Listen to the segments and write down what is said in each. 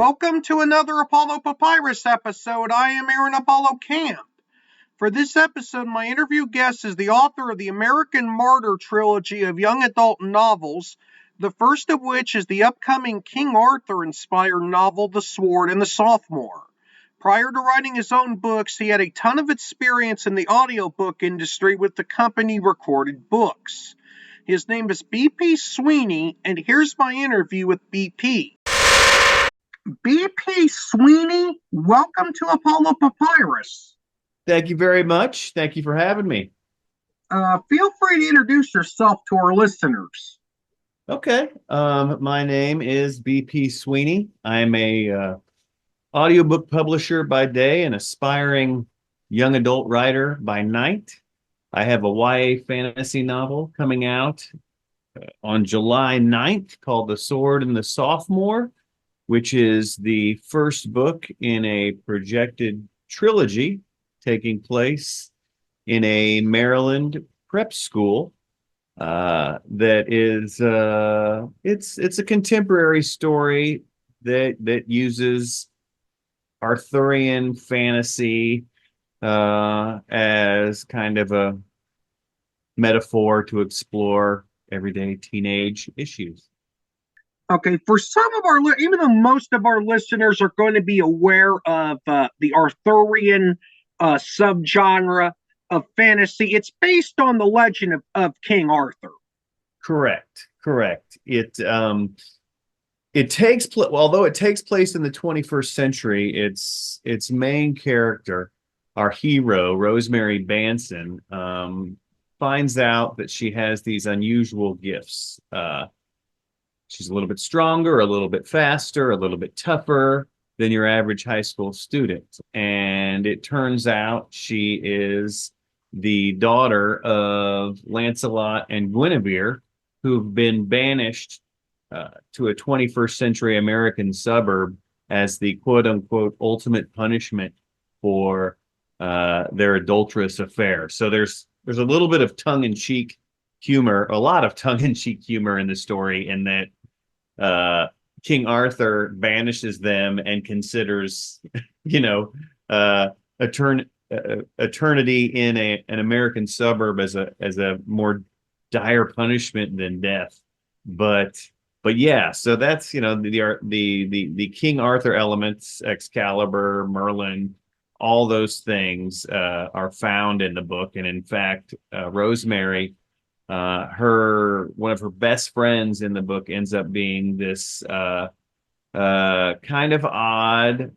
Welcome to another Apollo Papyrus episode. I am Aaron Apollo Camp. For this episode, my interview guest is the author of the American Martyr Trilogy of young adult novels, the first of which is the upcoming King Arthur-inspired novel, The Sword and the Sophomore. Prior to writing his own books, he had a ton of experience in the audiobook industry with the company Recorded Books. His name is BP Sweany, and here's my interview with BP. BP Sweany, welcome to Apollo Papyrus. Thank you very much. Thank you for having me. Feel free to introduce yourself to our listeners. Okay. My name is BP Sweany. I'm a audiobook publisher by day and aspiring young adult writer by night. I have a YA fantasy novel coming out on July 9th called The Sword and the Sophomore, which is the first book in a projected trilogy taking place in a Maryland prep school. That is it's a contemporary story that uses Arthurian fantasy as kind of a metaphor to explore everyday teenage issues. Okay, for some of our, even though most of our listeners are going to be aware of the Arthurian subgenre of fantasy, it's based on the legend of King Arthur. Correct. It takes place, although it takes place in the 21st century, its main character, our hero, Rosemary Banson, finds out that she has these unusual gifts. She's a little bit stronger, a little bit faster, a little bit tougher than your average high school student. And it turns out she is the daughter of Lancelot and Guinevere, who've been banished to a 21st century American suburb as the quote unquote ultimate punishment for their adulterous affair. So there's a little bit of tongue-in-cheek humor, a lot of tongue-in-cheek humor in the story, in that King Arthur banishes them and considers, eternity in an American suburb as a more dire punishment than death. But yeah, so that's the King Arthur elements, Excalibur, Merlin, all those things are found in the book. And in fact, Rosemary, one of her best friends in the book, ends up being this kind of odd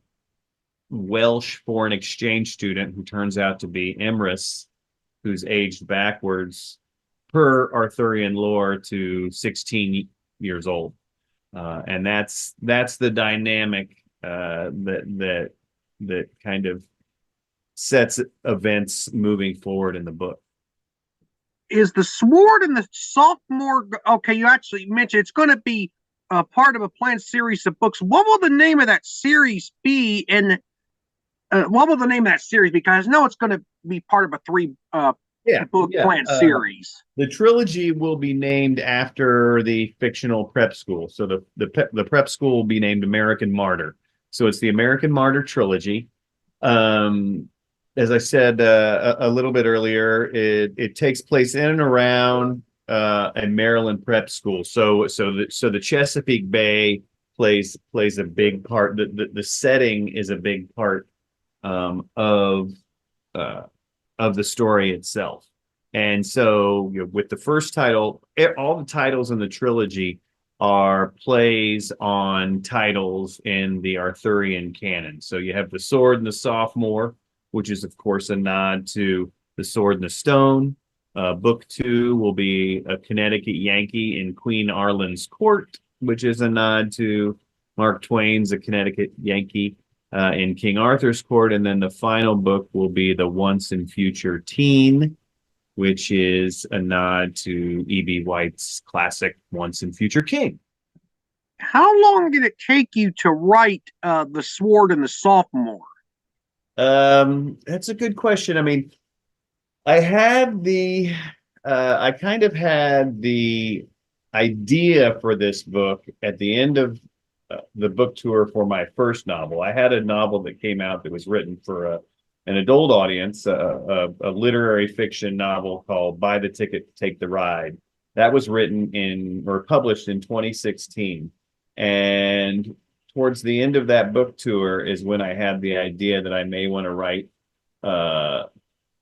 Welsh foreign exchange student who turns out to be Emrys, who's aged backwards per Arthurian lore to 16 years old. And that's the dynamic that kind of sets events moving forward in the book. Is The Sword and the Sophomore, okay, you actually mentioned it's going to be part of a planned series of books. What will the name of that series be? And what will the name of that series be? Because I know it's going to be part of a book planned series. The trilogy will be named after the fictional prep school. So the prep school will be named American Martyr. So it's the American Martyr Trilogy. As I said a little bit earlier, it takes place in and around a Maryland prep school. So the Chesapeake Bay plays a big part. The setting is a big part of the story itself. And so with the first title, all the titles in the trilogy are plays on titles in the Arthurian canon. So you have The Sword and the Sophomore, which is, of course, a nod to The Sword and the Stone. Book 2 will be A Connecticut Yankee in Queen Arlen's Court, which is a nod to Mark Twain's A Connecticut Yankee in King Arthur's Court. And then the final book will be The Once and Future Teen, which is a nod to E.B. White's classic Once and Future King. How long did it take you to write The Sword and the Sophomore? That's a good question. I mean, I kind of had the idea for this book at the end of the book tour for my first novel. I had a novel that came out that was written for an adult audience, a literary fiction novel called Buy the Ticket, Take the Ride. That was written in or published in 2016. And towards the end of that book tour is when I had the idea that I may want to write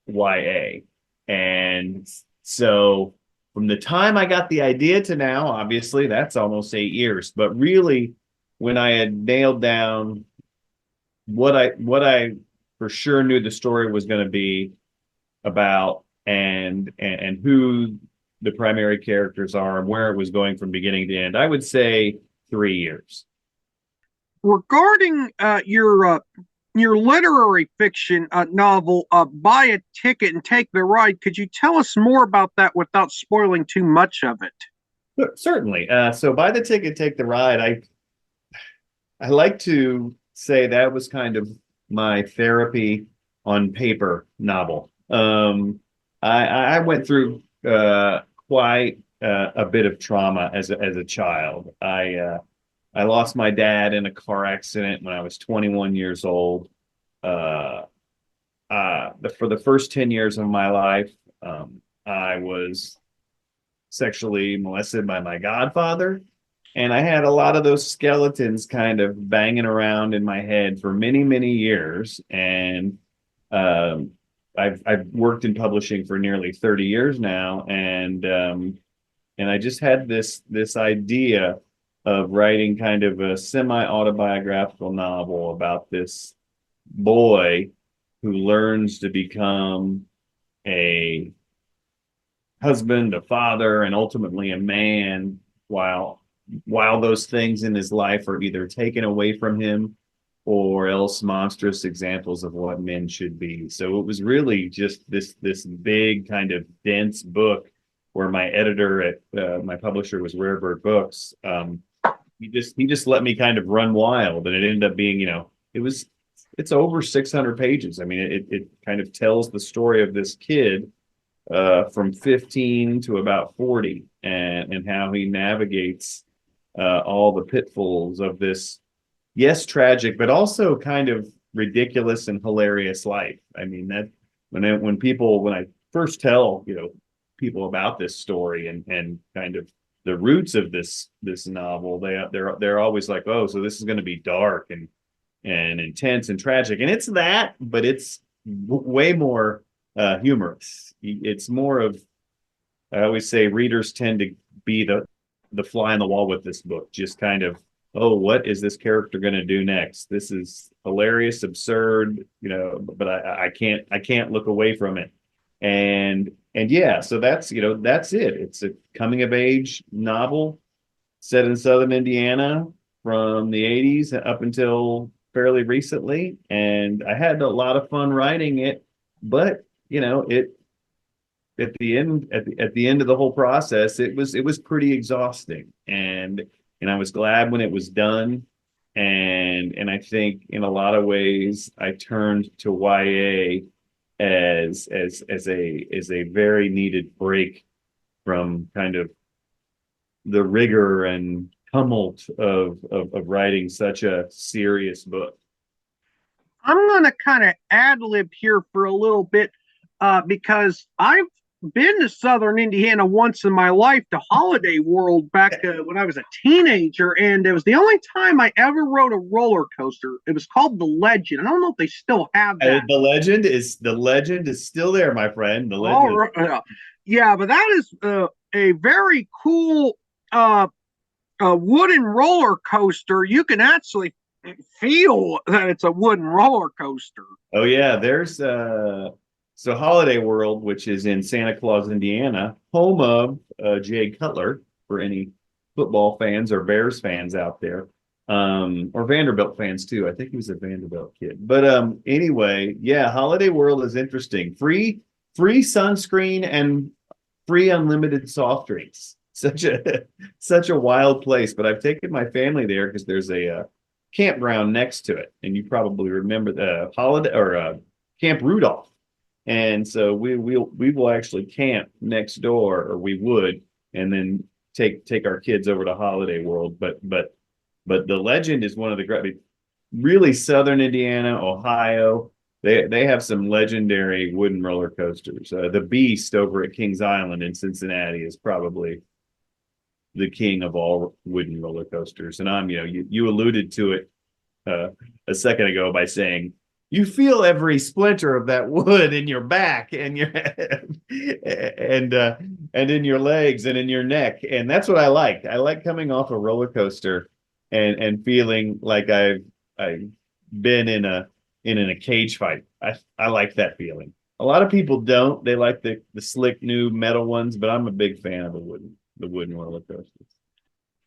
YA. And so from the time I got the idea to now, obviously that's almost 8 years. But really, when I had nailed down what I for sure knew the story was going to be about and who the primary characters are and where it was going from beginning to end, I would say 3 years. Regarding your literary fiction novel, Buy a Ticket and Take the Ride, could you tell us more about that without spoiling too much of it? Certainly. So Buy the Ticket, Take the Ride, I like to say that was kind of my therapy on paper novel. I went through quite a bit of trauma as a child. I lost my dad in a car accident when I was 21 years old. For the first 10 years of my life, I was sexually molested by my godfather. And I had a lot of those skeletons kind of banging around in my head for many, many years. And I've worked in publishing for nearly 30 years now. And I just had this idea of writing kind of a semi-autobiographical novel about this boy who learns to become a husband, a father, and ultimately a man while those things in his life are either taken away from him or else monstrous examples of what men should be. So it was really just this big kind of dense book where my editor at my publisher was Rare Bird Books. He just let me kind of run wild, and it ended up being, it's over 600 pages. I mean, it kind of tells the story of this kid from 15 to about 40 and how he navigates all the pitfalls of this, yes, tragic, but also kind of ridiculous and hilarious life. I mean, that when I first tell, people about this story and kind of the roots of this novel, they're always like, oh, so this is going to be dark and intense and tragic. And it's that, but it's way more humorous. It's more of, I always say readers tend to be the fly on the wall with this book, just kind of, oh, what is this character going to do next? This is hilarious, absurd, but I can't look away from it. And yeah, so that's it. It's a coming of age novel set in Southern Indiana from the 80s up until fairly recently. And I had a lot of fun writing it, but it at the end of the whole process, it was pretty exhausting. And I was glad when it was done. And I think in a lot of ways I turned to YA as a very needed break from kind of the rigor and tumult of writing such a serious book. I'm going to kind of ad lib here for a little bit because I've been to Southern Indiana once in my life, to Holiday World, back when I was a teenager, and it was the only time I ever rode a roller coaster. It was called the Legend. I don't know if they still have that. The legend is still there, my friend. The legend. Yeah, but that is a very cool wooden roller coaster. You can actually feel that it's a wooden roller coaster. Oh yeah, there's so Holiday World, which is in Santa Claus, Indiana, home of Jay Cutler, for any football fans or Bears fans out there, or Vanderbilt fans too. I think he was a Vanderbilt kid. But anyway, yeah, Holiday World is interesting. Free sunscreen and free unlimited soft drinks. Such a wild place. But I've taken my family there because there's a campground next to it, and you probably remember the holiday or Camp Rudolph. And so we will actually camp next door, or we would, and then take our kids over to Holiday World. But but the Legend is one of the great, really Southern Indiana, Ohio. They have some legendary wooden roller coasters. The Beast over at Kings Island in Cincinnati is probably the king of all wooden roller coasters. And you alluded to it a second ago by saying you feel every splinter of that wood in your back and your and in your legs and in your neck. And that's what I like. I like coming off a roller coaster and feeling like I've been in a cage fight. I like that feeling. A lot of people don't. They like the slick new metal ones, but I'm a big fan of the wooden roller coasters.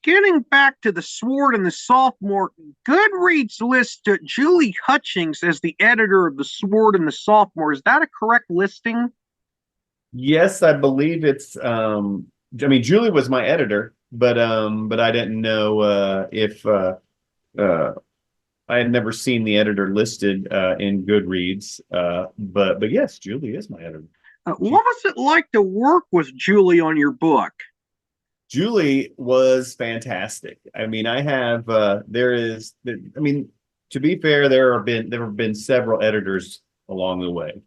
Getting back to The Sword and the Sophomore, Goodreads lists Julie Hutchings as the editor of The Sword and the Sophomore. Is that a correct listing? Yes, I believe it's I mean Julie was my editor, but I didn't know if I had never seen the editor listed in Goodreads. But yes, Julie is my editor. What was it like to work with Julie on your book? Julie was fantastic. I mean, to be fair, there have been several editors along the way.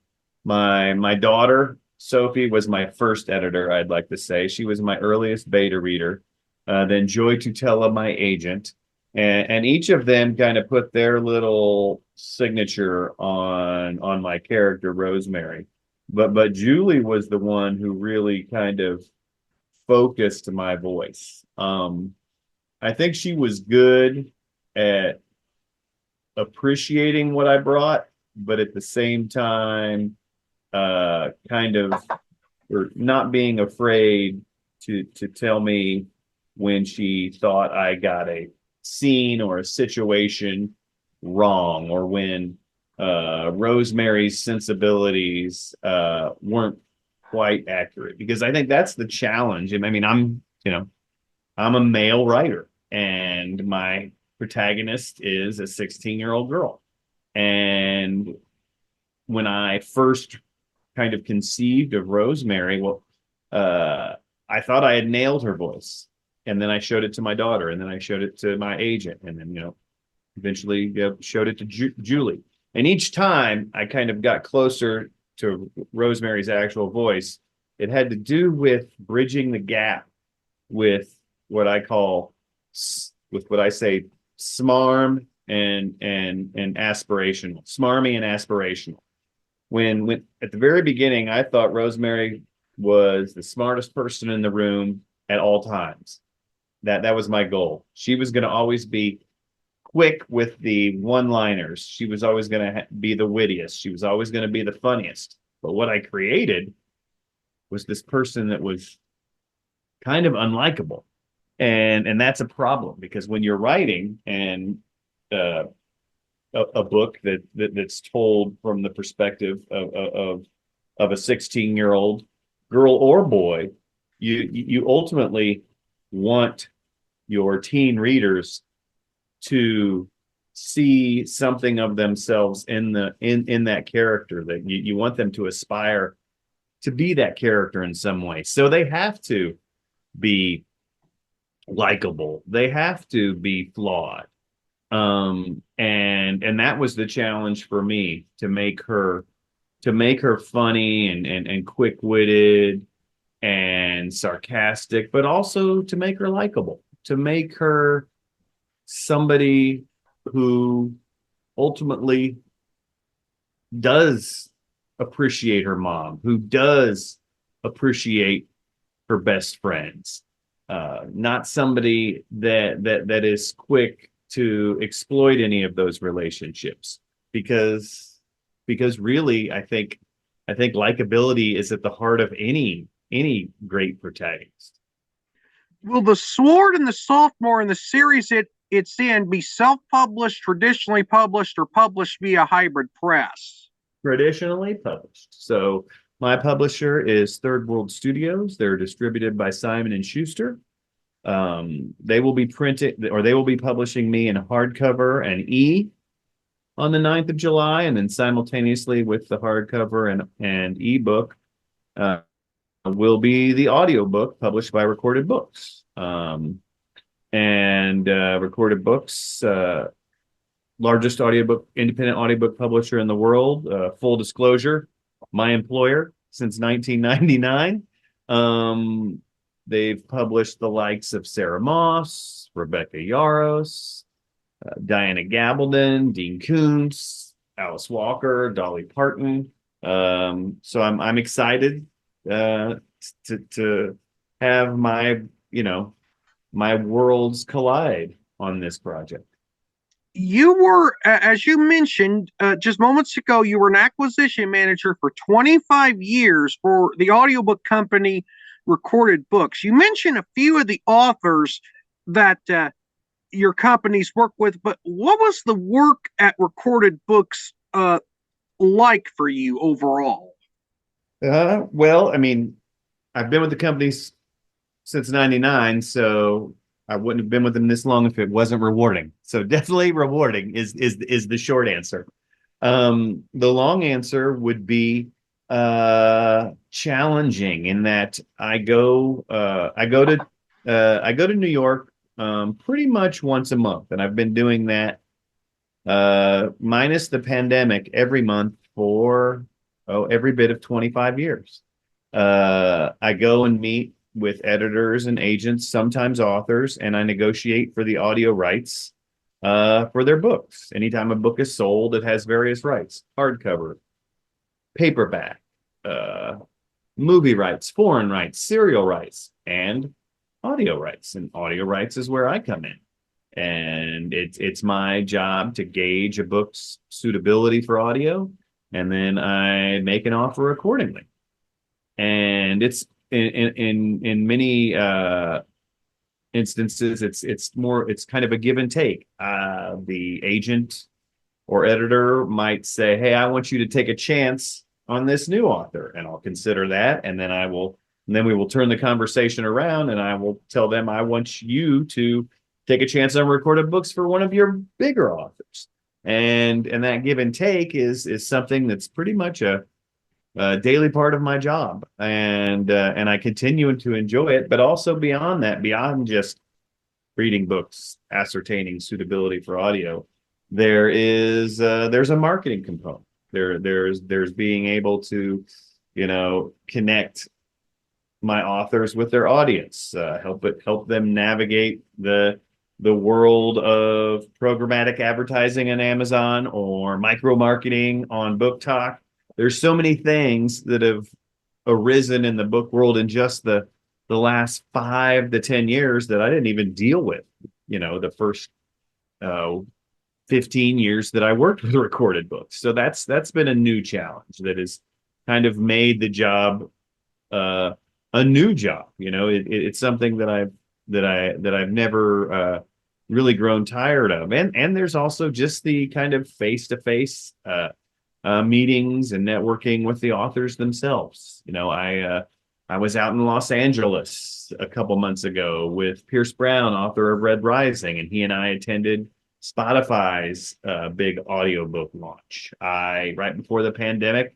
My daughter, Sophie, was my first editor, I'd like to say. She was my earliest beta reader. Then Joy Tutela, my agent. And each of them kind of put their little signature on my character, Rosemary. But Julie was the one who really kind of focused my voice. I think she was good at appreciating what I brought, but at the same time, kind of or not being afraid to tell me when she thought I got a scene or a situation wrong, or when Rosemary's sensibilities weren't quite accurate, because I think that's the challenge. I mean, I'm a male writer, and my protagonist is a 16-year-old girl. And when I first kind of conceived of Rosemary, I thought I had nailed her voice. And then I showed it to my daughter, and then I showed it to my agent, and then, eventually showed it to Julie. And each time I kind of got closer to Rosemary's actual voice, it had to do with bridging the gap with what I say smarm and aspirational, smarmy and aspirational. When at the very beginning, I thought Rosemary was the smartest person in the room at all times. That was my goal. She was going to always be quick with the one-liners. She was always going to be the wittiest. She was always going to be the funniest. But what I created was this person that was kind of unlikable. And that's a problem, because when you're writing and a book that's told from the perspective of a 16-year-old girl or boy, you ultimately want your teen readers to see something of themselves in that character, that you want them to aspire to be that character in some way. So they have to be likable. They have to be flawed. And that was the challenge for me, to make her funny and quick-witted and sarcastic, but also to make her likable, to make her somebody who ultimately does appreciate her mom, who does appreciate her best friends, not somebody that is quick to exploit any of those relationships, because really I think likability is at the heart of any great protagonist. Will The Sword and the Sophomore in the series it's in be self-published, traditionally published, or published via hybrid press? Traditionally published. So my publisher is Third World Studios. They're distributed by Simon and Schuster. They will be publishing me in hardcover and on the 9th of July, and then simultaneously with the hardcover and ebook will be the audiobook published by Recorded Books. and recorded books. Largest independent audiobook publisher in the world. Full disclosure, my employer since 1999. They've published the likes of Sarah Moss, Rebecca Yarros, Diana Gabaldon, Dean Koontz, Alice Walker, Dolly Parton. So I'm excited to have my worlds collide on this project. You were, as you mentioned just moments ago, you were an acquisition manager for 25 years for the audiobook company Recorded Books. You mentioned a few of the authors that your companies work with, but what was the work at Recorded Books like for you overall? Well, I mean, I've been with the companies since '99, so I wouldn't have been with them this long if it wasn't rewarding. So definitely rewarding is the short answer. The long answer would be challenging in that I go to New York pretty much once a month, and I've been doing that minus the pandemic every month for every bit of 25 years. I go and meet with editors and agents, sometimes authors, and I negotiate for the audio rights for their books. Anytime a book is sold, it has various rights: hardcover, paperback, movie rights, foreign rights, serial rights, and audio rights. And audio rights is where I come in. And it's my job to gauge a book's suitability for audio, and then I make an offer accordingly. And it's in many instances, it's kind of a give and take. The agent or editor might say, "Hey, I want you to take a chance on this new author," and I'll consider that, and then we will turn the conversation around, and I will tell them, "I want you to take a chance on Recorded Books for one of your bigger authors," and that give and take is something that's pretty much a daily part of my job, and I continue to enjoy it. But also beyond that, beyond just reading books, ascertaining suitability for audio, there's a marketing component. There's being able to, connect my authors with their audience, help them navigate the world of programmatic advertising on Amazon or micro marketing on Book Talk. There's so many things that have arisen in the book world in just the last 5 to 10 years that I didn't even deal with, the first 15 years that I worked with Recorded Books. So that's been a new challenge that has kind of made the job a new job. It's something that I've never really grown tired of. And there's also just the kind of face-to-face meetings and networking with the authors themselves. I was out in Los Angeles a couple months ago with Pierce Brown, author of Red Rising, and he and I attended Spotify's big audiobook launch. Right before the pandemic,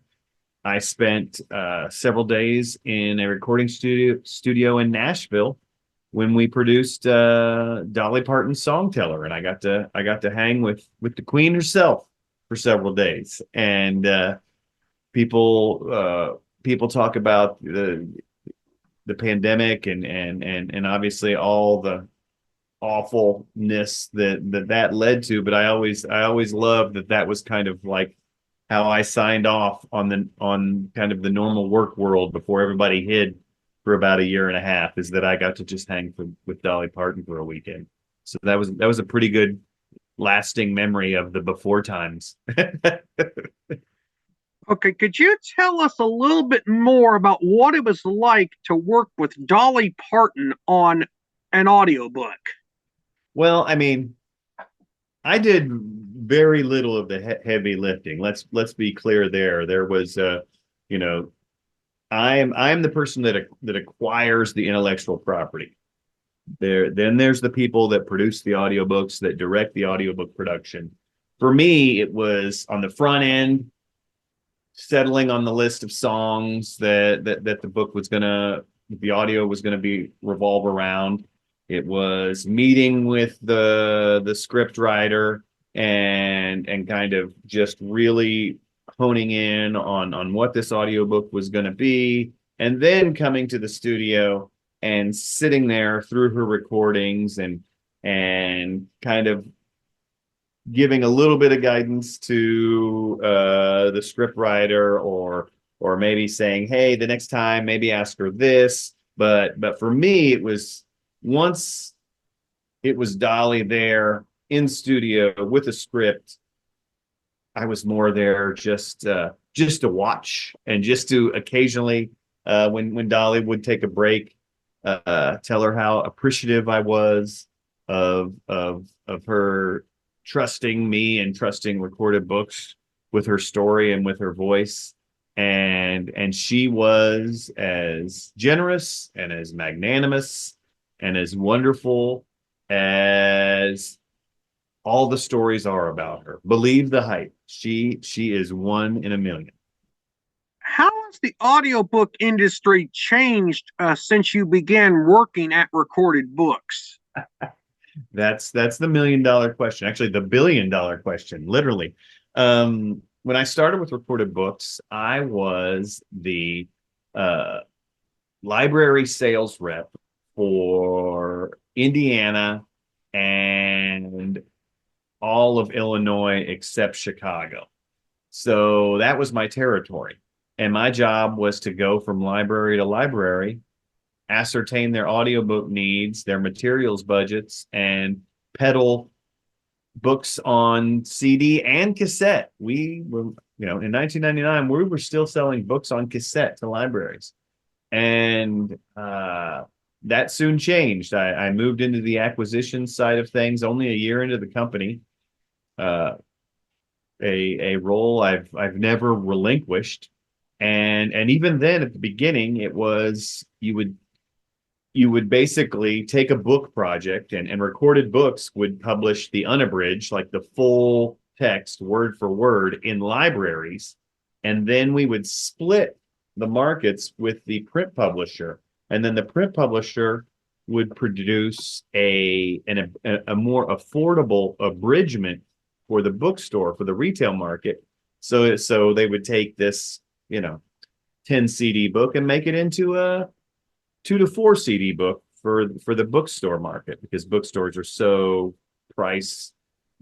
I spent several days in a recording studio in Nashville when we produced Dolly Parton's Songteller, and I got to hang with the Queen herself for several days. And people talk about the pandemic and obviously all the awfulness that led to, but I always loved that was kind of like how I signed off on kind of the normal work world before everybody hid for about a year and a half, is that I got to just hang with Dolly Parton for a weekend. So that was a pretty good lasting memory of the before times. Okay, could you tell us a little bit more about what it was like to work with Dolly Parton on an audiobook? Well, I mean, I did very little of the heavy lifting. Let's be clear there. There was I'm the person that acquires the intellectual property. Then there's the people that produce the audiobooks, that direct the audiobook production. For me, it was on the front end, settling on the list of songs that the audio was gonna be revolve around. It was meeting with the script writer and kind of just really honing in on what this audiobook was going to be, and then coming to the studio and sitting there through her recordings and kind of giving a little bit of guidance to the script writer, or maybe saying, hey, the next time maybe ask her this. But for me, it was, once it was Dolly there in studio with a script, I was more there just to watch, and just to occasionally, when Dolly would take a break, tell her how appreciative I was of her trusting me and trusting Recorded Books with her story and with her voice. And she was as generous and as magnanimous and as wonderful as all the stories are about her. Believe the hype. She is one in a million. How has the audiobook industry changed since you began working at Recorded Books? That's the $1 million question. Actually, the $1 billion question, literally. When I started with Recorded Books, I was the library sales rep for Indiana and all of Illinois except Chicago. So that was my territory. And my job was to go from library to library, ascertain their audiobook needs, their materials budgets, and peddle books on CD and cassette. We were, in 1999, we were still selling books on cassette to libraries. And that soon changed. I moved into the acquisition side of things only a year into the company. A role I've never relinquished. And even then, at the beginning, it was, you would basically take a book project, and Recorded Books would publish the unabridged, like the full text word for word, in libraries, and then we would split the markets with the print publisher, and then the print publisher would produce a more affordable abridgment for the bookstore, for the retail market. So they would take this 10 CD book and make it into a 2 to 4 CD book for the bookstore market, because bookstores are so price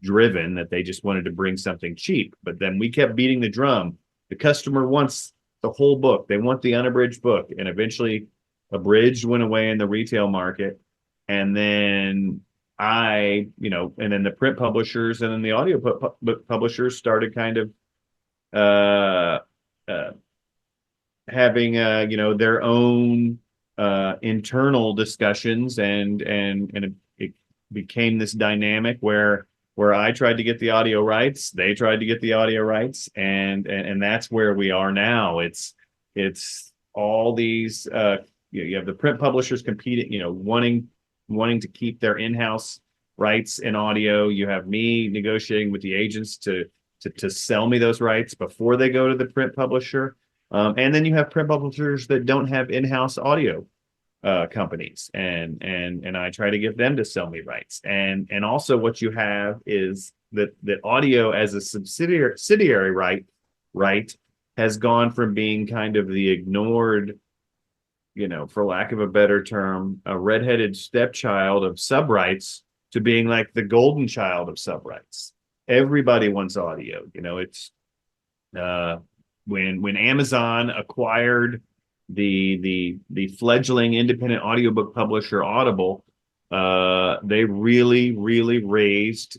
driven that they just wanted to bring something cheap. But then we kept beating the drum. The customer wants the whole book. They want the unabridged book. And eventually abridged went away in the retail market. And then and then the print publishers and then the audio book publishers started kind of having their own internal discussions, and it became this dynamic where I tried to get the audio rights, they tried to get the audio rights, and that's where we are now. It's all these you have the print publishers competing, wanting to keep their in-house rights in audio. You have me negotiating with the agents to sell me those rights before they go to the print publisher. And then you have print publishers that don't have in-house audio companies, and I try to get them to sell me rights. And also what you have is that audio as a subsidiary right has gone from being kind of the ignored, for lack of a better term, a redheaded stepchild of subrights, to being like the golden child of subrights. Everybody wants audio. It's when Amazon acquired the fledgling independent audiobook publisher Audible, they really raised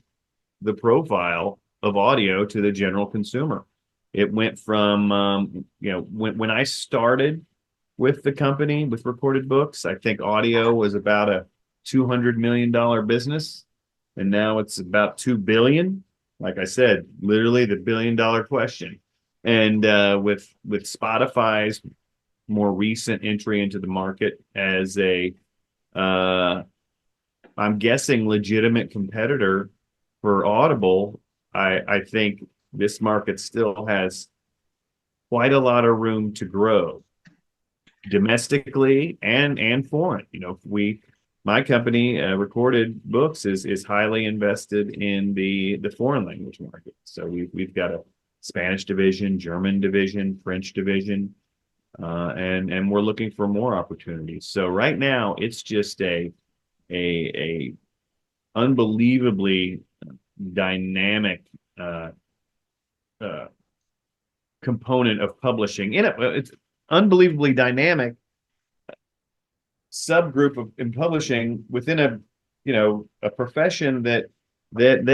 the profile of audio to the general consumer. It went from when I started with the company, with Recorded Books, I think audio was about a $200 million business, and now it's about $2 billion. Like I said, literally the $1 billion question. And with Spotify's more recent entry into the market as I'm guessing, legitimate competitor for Audible, I think this market still has quite a lot of room to grow, domestically and foreign. We my company, Recorded Books, is highly invested in the foreign language market. So we've got a Spanish division, German division, French division, and we're looking for more opportunities. So right now, it's just a unbelievably dynamic component of publishing. It's unbelievably dynamic subgroup in publishing within a profession that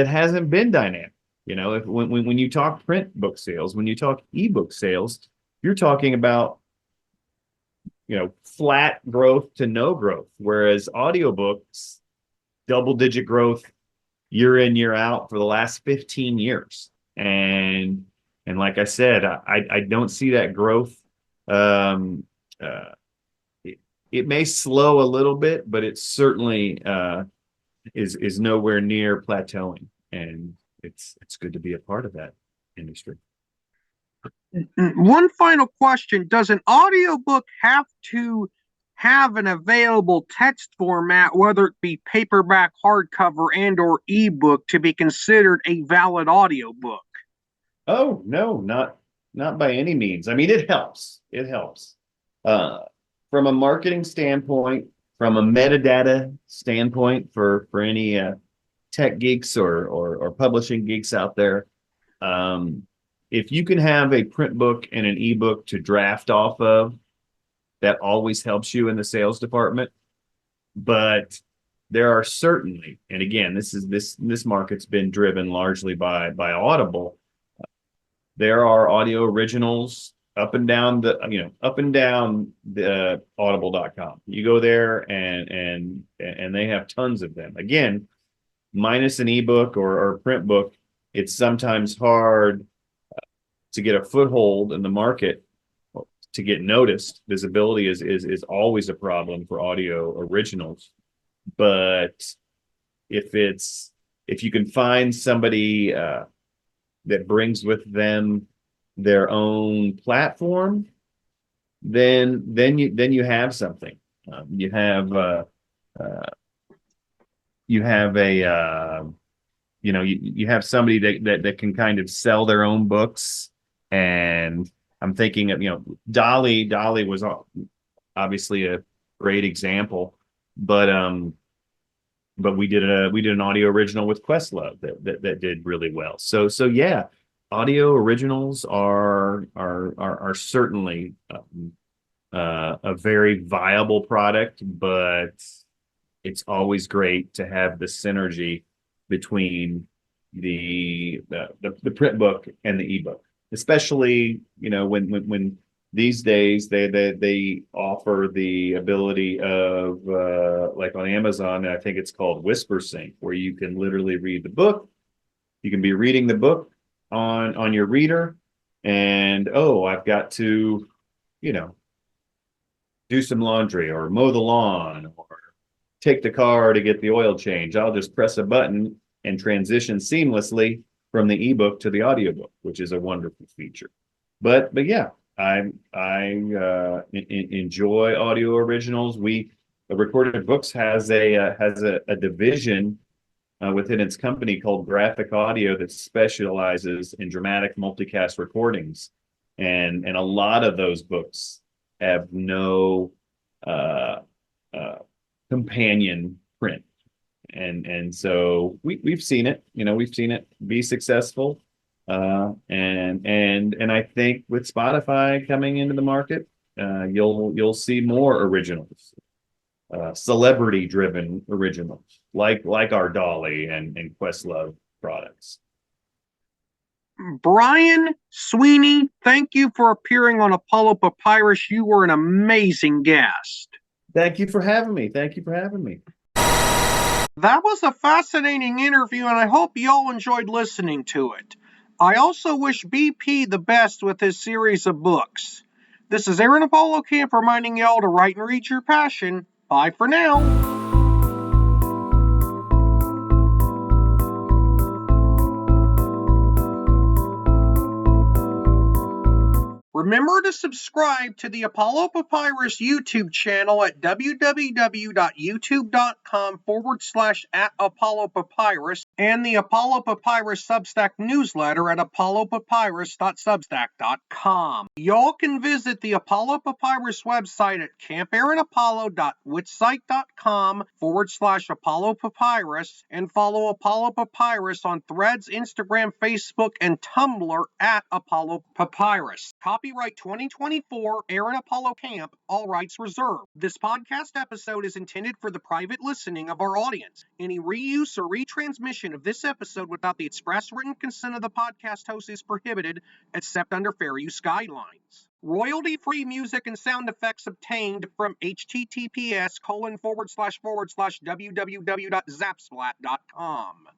hasn't been dynamic. When you talk print book sales, when you talk ebook sales, you're talking about flat growth to no growth, whereas audiobooks double-digit growth year in, year out for the last 15 years. And like I said, I don't see that growth. It may slow a little bit, but it certainly is nowhere near plateauing. And it's good to be a part of that industry. One final question. Does an audiobook have to have an available text format, whether it be paperback, hardcover, and or ebook, to be considered a valid audiobook? Oh, no, not by any means. I mean, it helps. It helps. From a marketing standpoint, from a metadata standpoint for any tech geeks or publishing geeks out there, if you can have a print book and an ebook to draft off of, that always helps you in the sales department. But there are certainly, and again, this market's been driven largely by Audible. There are audio originals up and down the audible.com. You go there and they have tons of them. Again, minus an ebook or print book, it's sometimes hard to get a foothold in the market, to get noticed. Visibility is always a problem for audio originals. But if you can find somebody that brings with them their own platform, then you have something. You have somebody that can kind of sell their own books. And I'm thinking of Dolly was obviously a great example, but we did an audio original with Questlove that did really well. So yeah, audio originals are certainly a very viable product, but it's always great to have the synergy between the print book and the ebook, especially when these days they offer the ability of like on Amazon, I think it's called Whisper Sync, where you can literally read the book. You can be reading the book on your reader, and I've got to do some laundry or mow the lawn or take the car to get the oil change. I'll just press a button and transition seamlessly from the ebook to the audiobook, which is a wonderful feature. But yeah, I enjoy audio originals. Recorded Books has a division within its company called Graphic Audio that specializes in dramatic multicast recordings, and a lot of those books have no companion print, and so we've seen it. We've seen it be successful. And I think with Spotify coming into the market, you'll see more originals, celebrity-driven originals, like our Dolly and Questlove products. Brian Sweany, thank you for appearing on Apollo Papyrus. You were an amazing guest. Thank you for having me. Thank you for having me. That was a fascinating interview, and I hope you all enjoyed listening to it. I also wish BP the best with his series of books. This is Aaron Apollo Camp reminding y'all to write and read your passion. Bye for now. Remember Remember to subscribe to the Apollo Papyrus YouTube channel at www.youtube.com/@ApolloPapyrus and the Apollo Papyrus Substack newsletter at apollopapyrus.substack.com. Y'all can visit the Apollo Papyrus website at campaaronapollo.witsite.com/Apollo Papyrus and follow Apollo Papyrus on Threads, Instagram, Facebook, and Tumblr at Apollo Papyrus. Copyright 2024, Aaron Apollo Camp, all rights reserved. This podcast episode is intended for the private listening of our audience. Any reuse or retransmission of this episode without the express written consent of the podcast host is prohibited, except under fair use guidelines. Royalty-free music and sound effects obtained from https://www.zapsplat.com.